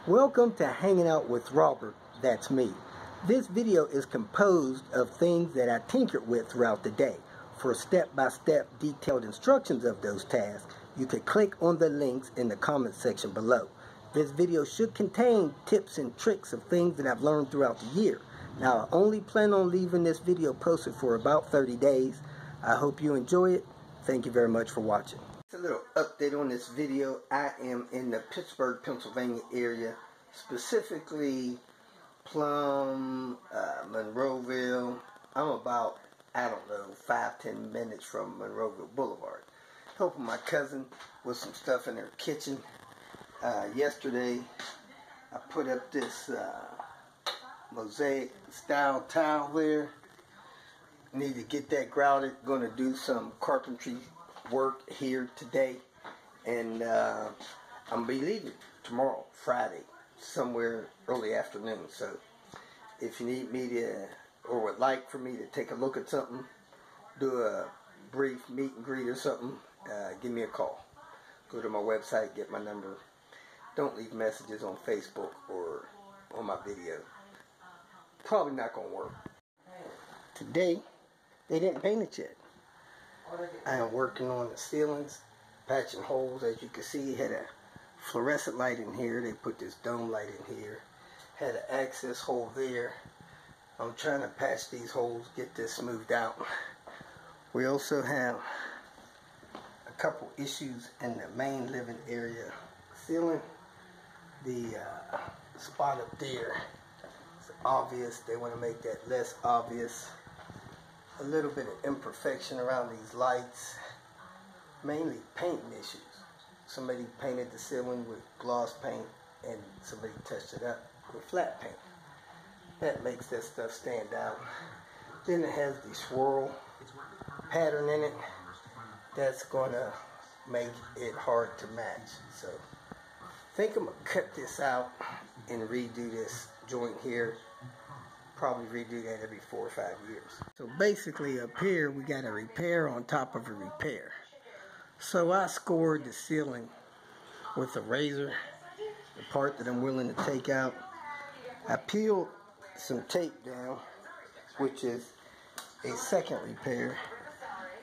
Welcome to Hanging Out with Robert, that's me. This video is composed of things that I tinkered with throughout the day. For step-by-step detailed instructions of those tasks, you can click on the links in the comment section below. This video should contain tips and tricks of things that I've learned throughout the year. Now, I only plan on leaving this video posted for about 30 days. I hope you enjoy it. Thank you very much for watching. A little update on this video. I am in the Pittsburgh, Pennsylvania area, specifically Plum, Monroeville. I'm about, 5-10 minutes from Monroeville Boulevard. Helping my cousin with some stuff in her kitchen. Yesterday, I put up this mosaic style tile there. Need to get that grouted. Going to do some carpentry work here today, and I'm gonna be leaving tomorrow, Friday, somewhere early afternoon. So if you need me to, or would like for me to take a look at something, do a brief meet and greet or something, give me a call. Go to my website, get my number. Don't leave messages on Facebook or on my video. Probably not gonna work. Today they didn't paint it yet. I am working on the ceilings, patching holes. As you can see, had a fluorescent light in here. They put this dome light in here. Had an access hole there. I'm trying to patch these holes, get this smoothed out. We also have a couple issues in the main living area ceiling. The spot up there is obvious. They want to make that less obvious. A little bit of imperfection around these lights, mainly painting issues. Somebody painted the ceiling with gloss paint and somebody touched it up with flat paint. That makes that stuff stand out. Then it has the swirl pattern in it. That's going to make it hard to match. So I think I'm going to cut this out and redo this joint here. Probably redo that every 4 or 5 years. So basically up here we got a repair on top of a repair. So I scored the ceiling with a razor, the part that I'm willing to take out. I peeled some tape down, which is a second repair.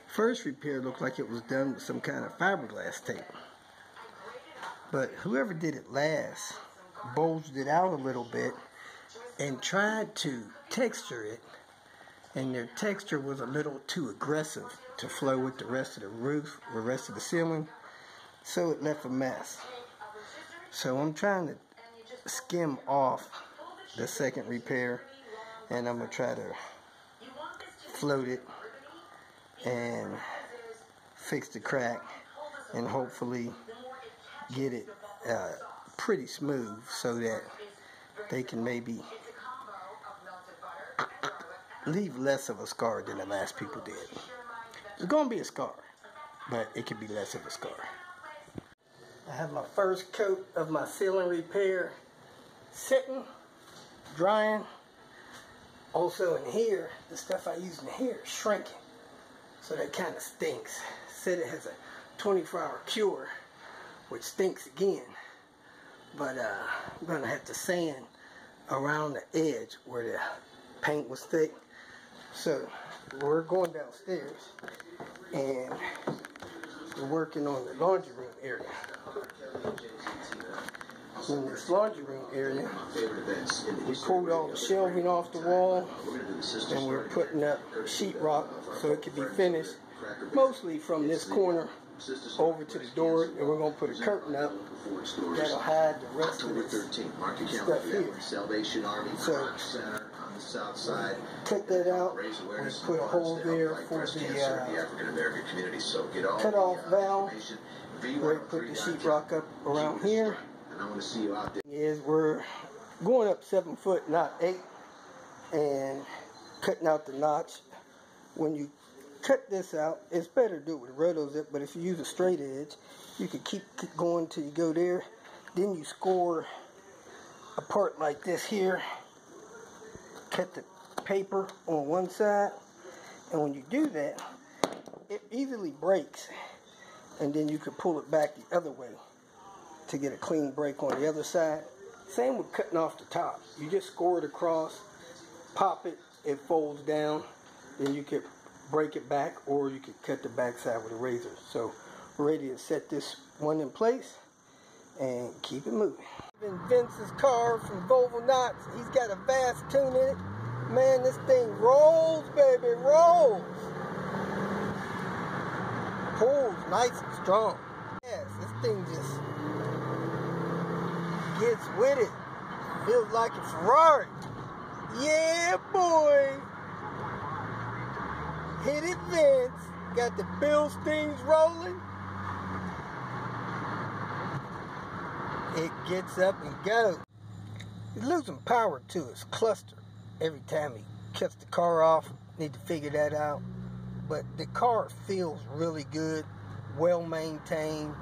First repair looked like it was done with some kind of fiberglass tape. But whoever did it last bulged it out a little bit and tried to texture it, and their texture was a little too aggressive to flow with the rest of the roof, the rest of the ceiling, so it left a mess. So I'm trying to skim off the second repair, and I'm going to try to float it and fix the crack and hopefully get it pretty smooth so that they can maybe leave less of a scar than the last people did. It's going to be a scar, but it could be less of a scar. I have my first coat of my ceiling repair sitting, drying. Also in here, the stuff I use in here is shrinking, so that kind of stinks. Said it has a 24-hour cure, which stinks again. But I'm going to have to sand around the edge where the paint was thick. So we're going downstairs and we're working on the laundry room area. In this laundry room area, we pulled all the shelving off the wall and we're putting up sheetrock so it can be finished mostly from this corner over to the door, and we're going to put a curtain up that'll hide the rest of this stuff here. So cut that out and put a hole there for the cut-off valve where we put the sheetrock up around here. Is we're going up 7 foot, not 8, and cutting out the notch. When you cut this out, it's better to do it with a roto zip, but if you use a straight edge, you can keep going till you go there. Then you score a part like this here, cut the paper on one side, and when you do that, it easily breaks, and then you can pull it back the other way to get a clean break on the other side. Same with cutting off the top. You just score it across, pop it, it folds down, then you could break it back, or you could cut the backside with a razor. So we're ready to set this one in place and keep it moving. In Vince's car from Volvo Knots, he's got a vast tune in it. Man, this thing rolls, baby, rolls. Pulls nice and strong. Yes, this thing just gets with it. Feels like a Ferrari. Yeah, boy. Hit it, Vince. Got the Bilsteins rolling. It gets up and goes. He's losing power to his cluster every time he cuts the car off. Need to figure that out. But the car feels really good, well maintained.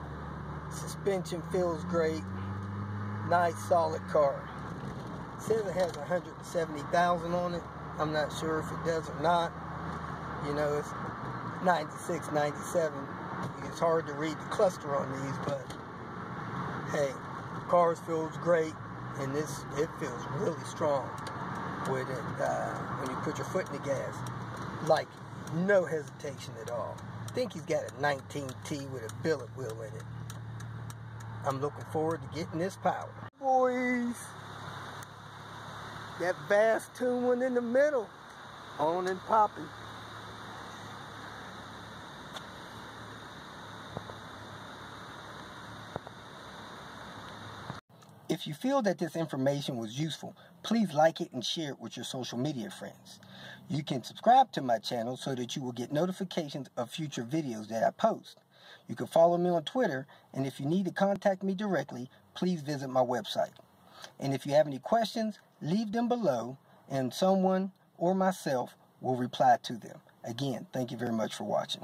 Suspension feels great. Nice solid car. It says it has 170,000 on it. I'm not sure if it does or not. You know, it's 96, 97. It's hard to read the cluster on these, but hey, cars feels great, and it feels really strong with it when you put your foot in the gas. Like, no hesitation at all. I think he's got a 19T with a billet wheel in it. I'm looking forward to getting this power. Boys, that vast tune one in the middle, on and popping. If you feel that this information was useful, please like it and share it with your social media friends. You can subscribe to my channel so that you will get notifications of future videos that I post. You can follow me on Twitter, and if you need to contact me directly, please visit my website. And if you have any questions, leave them below, and someone or myself will reply to them. Again, thank you very much for watching.